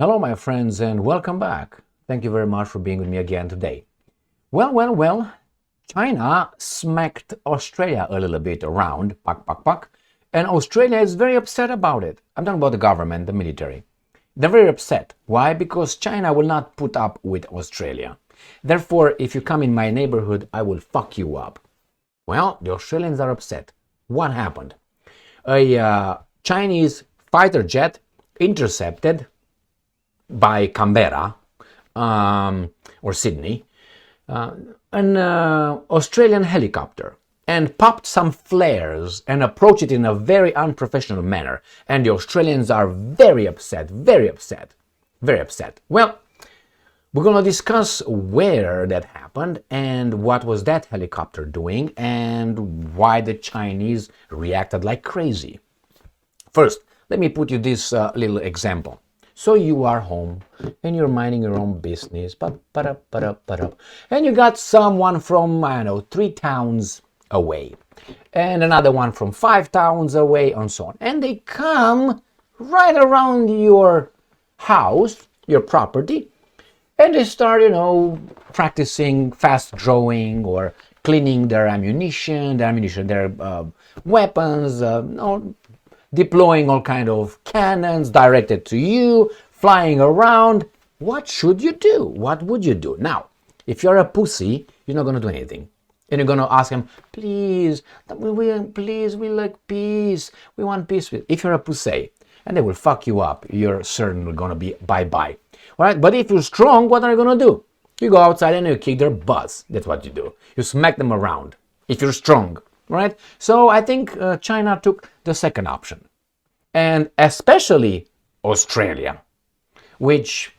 Hello, my friends, and welcome back. Thank you very much for being with me again today. Well, China smacked Australia a little bit around, puck, and Australia is very upset about it. I'm talking about the government, the military. They're very upset. Why? Because China will not put up with Australia. Therefore, if you come in my neighborhood, I will fuck you up. Well, the Australians are upset. What happened? A Chinese fighter jet intercepted by Canberra or Sydney, an Australian helicopter and popped some flares and approached it in a very unprofessional manner. And the Australians are very upset, very upset, very upset. Well, we're going to discuss where that happened and what was that helicopter doing and why the Chinese reacted like crazy. First, let me put you this little example. So you are home and you're minding your own business, and you got someone from, 3 towns away, and another one from 5 towns away, and so on. And they come right around your house, your property, and they start, practicing fast drawing or cleaning their ammunition, their weapons, deploying all kind of cannons directed to you, flying around. What should you do? What would you do? Now, if you're a pussy, you're not going to do anything. And you're going to ask him, please, we like peace. We want peace. If you're a pussy, and they will fuck you up, you're certainly going to be bye-bye. All right? But if you're strong, what are you going to do? You go outside and you kick their butts. That's what you do. You smack them around if you're strong. Right? So I think China took the second option, and especially Australia, which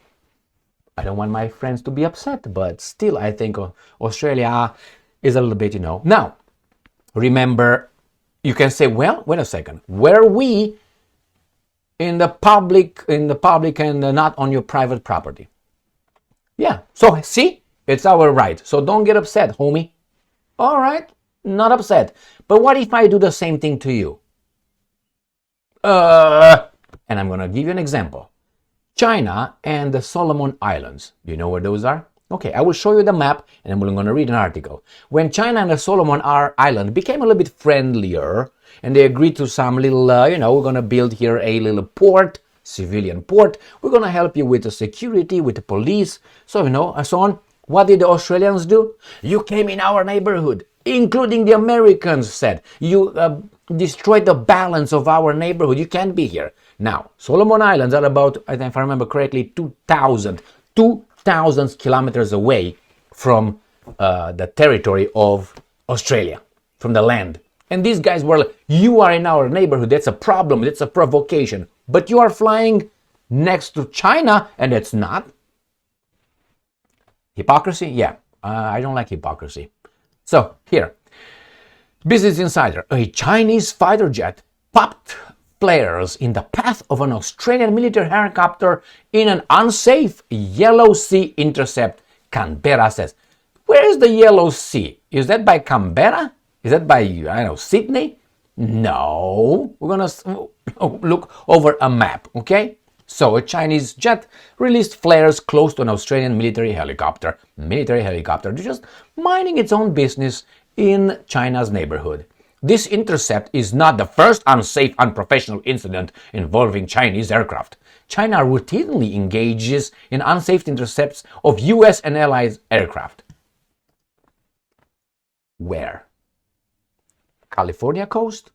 I don't want my friends to be upset, but still I think Australia is a little bit, Now, remember, you can say, well, wait a second, were we in the public and not on your private property? Yeah, so see, it's our right. So don't get upset, homie. All right. Not upset. But what if I do the same thing to you? And I'm going to give you an example. China and the Solomon Islands. Do you know where those are? Okay, I will show you the map and then we're going to read an article. When China and the Solomon Island became a little bit friendlier and they agreed to some little, we're going to build here a little port, civilian port. We're going to help you with the security, with the police. So, and so on. What did the Australians do? You came in our neighborhood, including the Americans said. You destroyed the balance of our neighborhood. You can't be here. Now, Solomon Islands are about, if I remember correctly, 2,000 kilometers away from the territory of Australia, from the land. And these guys were like, you are in our neighborhood. That's a problem. That's a provocation. But you are flying next to China, and it's not. Hypocrisy? Yeah, I don't like hypocrisy. So, here, Business Insider. A Chinese fighter jet popped flares in the path of an Australian military helicopter in an unsafe Yellow Sea intercept, Canberra says. Where is the Yellow Sea? Is that by Canberra? Is that by, Sydney? No. We're going to look over a map, okay? So, a Chinese jet released flares close to an Australian military helicopter. Just minding its own business in China's neighborhood. This intercept is not the first unsafe, unprofessional incident involving Chinese aircraft. China routinely engages in unsafe intercepts of US and allies aircraft. Where? California coast?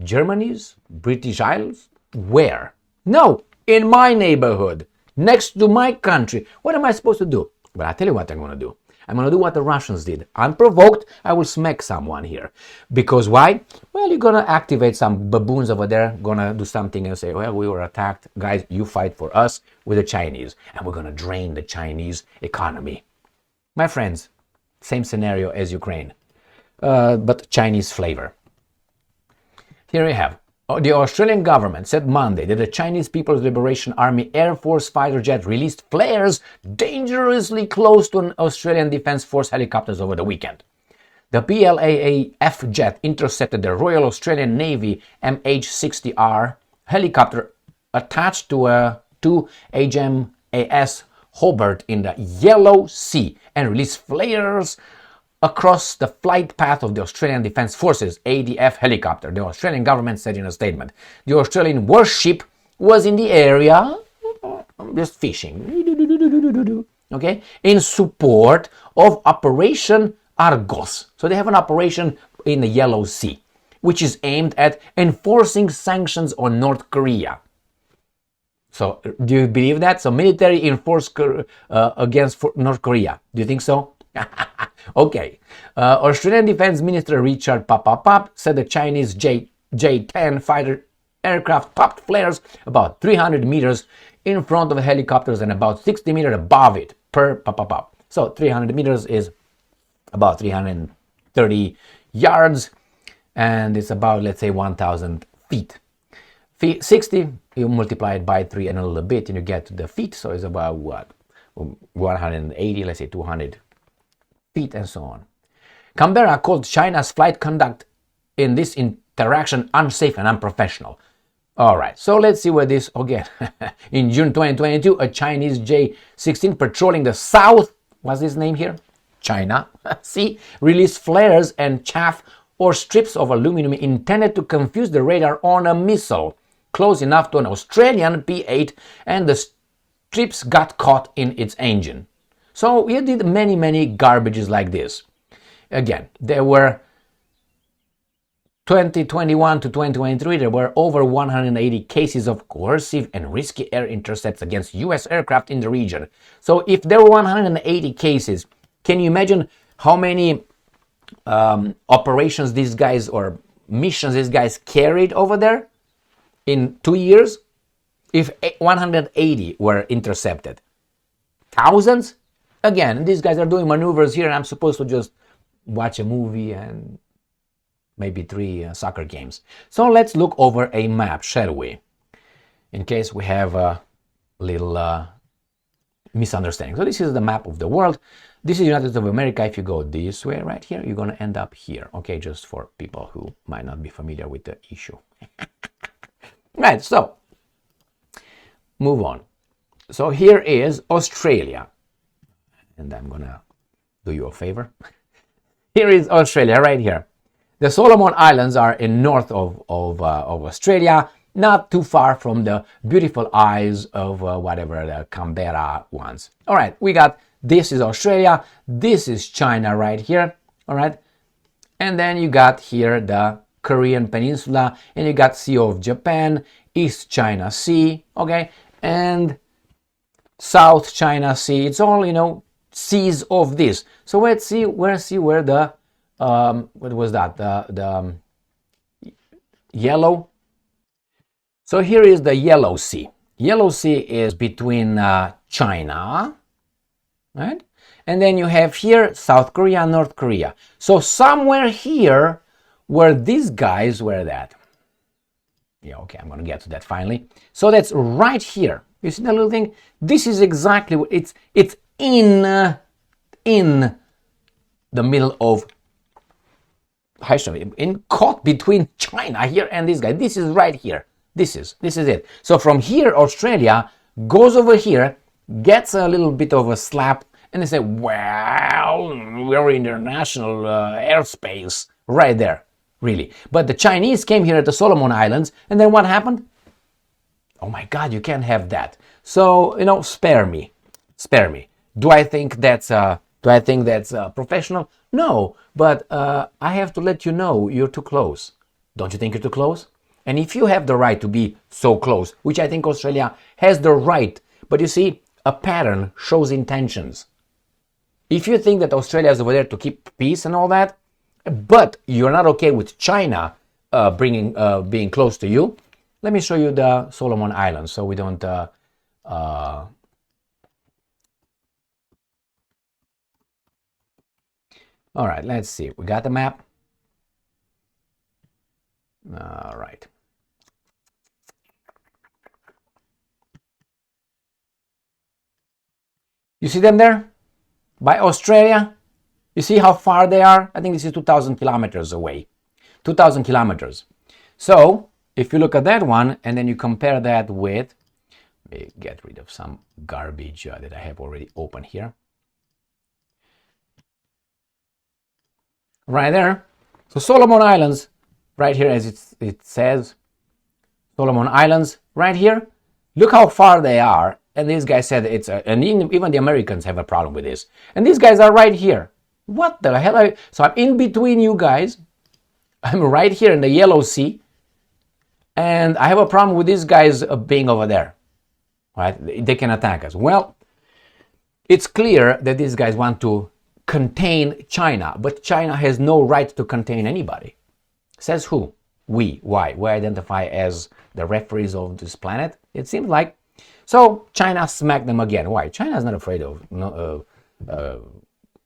Germany's? British Isles? Where? No, in my neighborhood, next to my country. What am I supposed to do? Well, I'll tell you what I'm going to do. I'm going to do what the Russians did. Unprovoked, I will smack someone here. Because why? Well, you're going to activate some baboons over there, going to do something and say, well, we were attacked. Guys, you fight for us with the Chinese. And we're going to drain the Chinese economy. My friends, same scenario as Ukraine, but Chinese flavor. Here we have. The Australian government said Monday that the Chinese People's Liberation Army Air Force fighter jet released flares dangerously close to an Australian Defence Force helicopters over the weekend. The PLAAF jet intercepted the Royal Australian Navy MH-60R helicopter attached to HMAS Hobart in the Yellow Sea and released flares across the flight path of the Australian Defence Forces ADF helicopter, the Australian government said in a statement. The Australian warship was in the area just fishing, okay, in support of Operation Argos. So they have an operation in the Yellow Sea, which is aimed at enforcing sanctions on North Korea. So do you believe that? So military enforce against North Korea. Do you think so? Okay. Australian Defense Minister Richard Papapap said the Chinese J-10 fighter aircraft popped flares about 300 meters in front of the helicopters and about 60 meters above it per Papapap. So 300 meters is about 330 yards, and it's about, let's say, 1,000 feet. 60, you multiply it by 3 and a little bit, and you get to the feet, so it's about what? 180, let's say 200 feet, and so on. Canberra called China's flight conduct in this interaction unsafe and unprofessional. All right, so let's see where this, again, in June 2022, a Chinese J-16 patrolling the south, what's his name here? China, see, released flares and chaff or strips of aluminum intended to confuse the radar on a missile close enough to an Australian P-8, and the strips got caught in its engine. So we did many garbages like this. Again, there were 2021 to 2023, there were over 180 cases of coercive and risky air intercepts against US aircraft in the region. So if there were 180 cases, can you imagine how many operations these guys or missions these guys carried over there in 2 years? If 180 were intercepted, thousands? Again, these guys are doing maneuvers here, and I'm supposed to just watch a movie and maybe 3 soccer games. So let's look over a map, shall we? In case we have a little misunderstanding. So this is the map of the world. This is United States of America. If you go this way right here, you're going to end up here. Okay, just for people who might not be familiar with the issue. Right, so move on. So here is Australia. And I'm going to do you a favor. Here is Australia right here. The Solomon Islands are in north of Australia, not too far from the beautiful eyes of whatever the Canberra ones. All right, we got, this is Australia, this is China right here, all right? And then you got here the Korean Peninsula, and you got Sea of Japan, East China Sea, okay? And South China Sea. It's all, you know, seas of this. So let's see where the what was that? The yellow. So here is the Yellow Sea. Yellow Sea is between China, right? And then you have here South Korea, North Korea. So somewhere here where these guys were that. Yeah, okay, I'm going to get to that finally. So that's right here. You see the little thing? This is exactly what it's in the middle of caught between China here and this guy. This is right here. This is it. So from here, Australia goes over here, gets a little bit of a slap, and they say, well, we're in international airspace right there, really. But the Chinese came here at the Solomon Islands, and then what happened? Oh my God, you can't have that. So, you know, spare me. Do I think that's professional? No, but I have to let you know you're too close. Don't you think you're too close? And if you have the right to be so close, which I think Australia has the right, but you see, a pattern shows intentions. If you think that Australia is over there to keep peace and all that, but you're not okay with China being close to you, let me show you the Solomon Islands so we don't all right, let's see. We got the map. All right. You see them there? By Australia? You see how far they are? I think this is 2,000 kilometers away. 2,000 kilometers. So, if you look at that one and then you compare that with, let me get rid of some garbage that I have already open here. Right there. So Solomon Islands, right here, as it says, Solomon Islands, right here. Look how far they are. And these guys said and even the Americans have a problem with this. And these guys are right here. What the hell? So I'm in between you guys. I'm right here in the Yellow Sea. And I have a problem with these guys being over there. Right? They can attack us. Well, it's clear that these guys want to contain China, but China has no right to contain anybody. Says who? We. Why? We identify as the referees of this planet. It seems like. So China smacked them again. Why? China is not afraid of,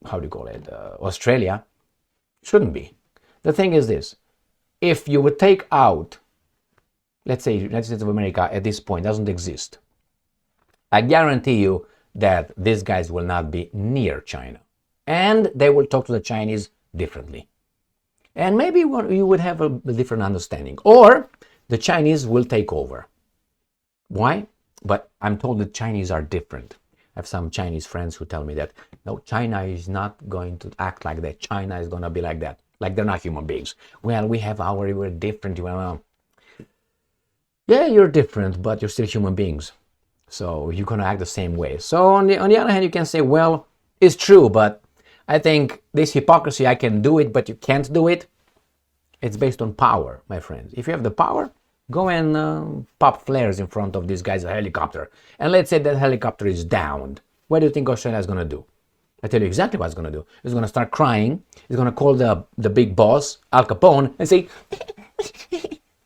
how do you call it, Australia. Shouldn't be. The thing is this. If you would take out, let's say United States of America at this point doesn't exist, I guarantee you that these guys will not be near China. And they will talk to the Chinese differently. And maybe you would have a different understanding. Or the Chinese will take over. Why? But I'm told the Chinese are different. I have some Chinese friends who tell me that, no, China is not going to act like that. China is going to be like that. Like they're not human beings. Well, we're different. Yeah, you're different, but you're still human beings. So you're going to act the same way. So on the other hand, you can say, well, it's true, but I think this hypocrisy, I can do it, but you can't do it. It's based on power, my friends. If you have the power, go and pop flares in front of this guy's helicopter. And let's say that helicopter is downed. What do you think Australia is going to do? I tell you exactly what it's going to do. It's going to start crying. It's going to call the big boss, Al Capone, and say,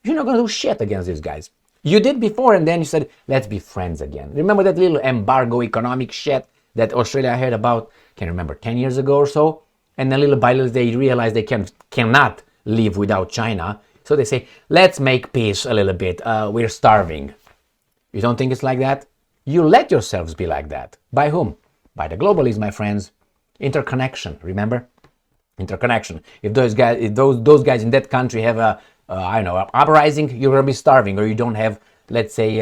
you're not going to do shit against these guys. You did before, and then you said, let's be friends again. Remember that little embargo economic shit that Australia had about, can't remember, 10 years ago or so? And then little by little, they realized they cannot live without China. So they say, let's make peace a little bit. We're starving. You don't think it's like that? You let yourselves be like that. By whom? By the globalists, my friends. Interconnection, remember? Interconnection. If those guys in that country have a, uprising, you're going to be starving, or you don't have, let's say,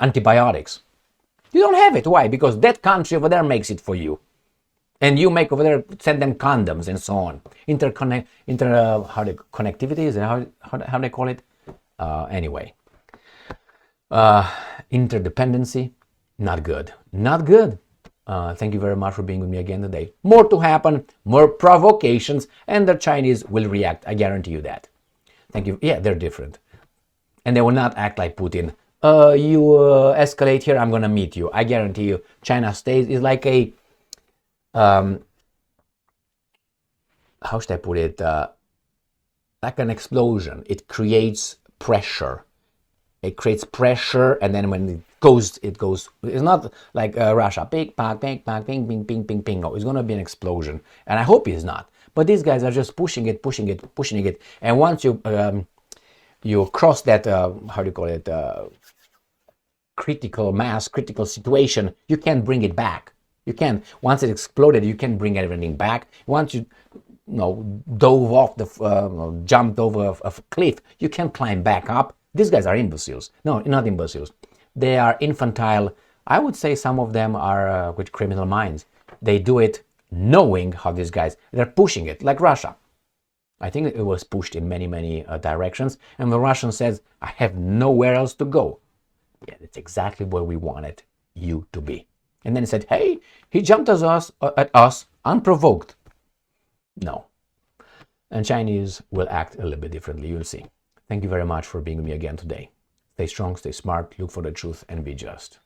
antibiotics. You don't have it. Why? Because that country over there makes it for you. And you make over there, send them condoms and so on. Connectivity, is how do they call it? Anyway. Interdependency, not good. Not good. Thank you very much for being with me again today. More to happen, more provocations, and the Chinese will react. I guarantee you that. Thank you. Yeah, they're different. And they will not act like Putin. You escalate here, I'm going to meet you. I guarantee you, China is like a, how should I put it? Like an explosion. It creates pressure. It creates pressure, and then when it goes. It's not like Russia. Ping, pang, ping, pang, ping, ping, ping, ping, ping. No, it's going to be an explosion. And I hope it's not. But these guys are just pushing it. And once you cross that, how do you call it? Critical situation, you can't bring it back. You can. Once it exploded, you can bring everything back. Once you dove off jumped over a cliff, you can climb back up. These guys are imbeciles. No, not imbeciles. They are infantile. I would say some of them are with criminal minds. They do it knowing how these guys, they're pushing it, like Russia. I think it was pushed in many directions. And the Russian says, I have nowhere else to go. Yeah, that's exactly where we wanted you to be. And then he said, hey, he jumped at us unprovoked. No. And Chinese will act a little bit differently. You'll see. Thank you very much for being with me again today. Stay strong, stay smart, look for the truth, and be just.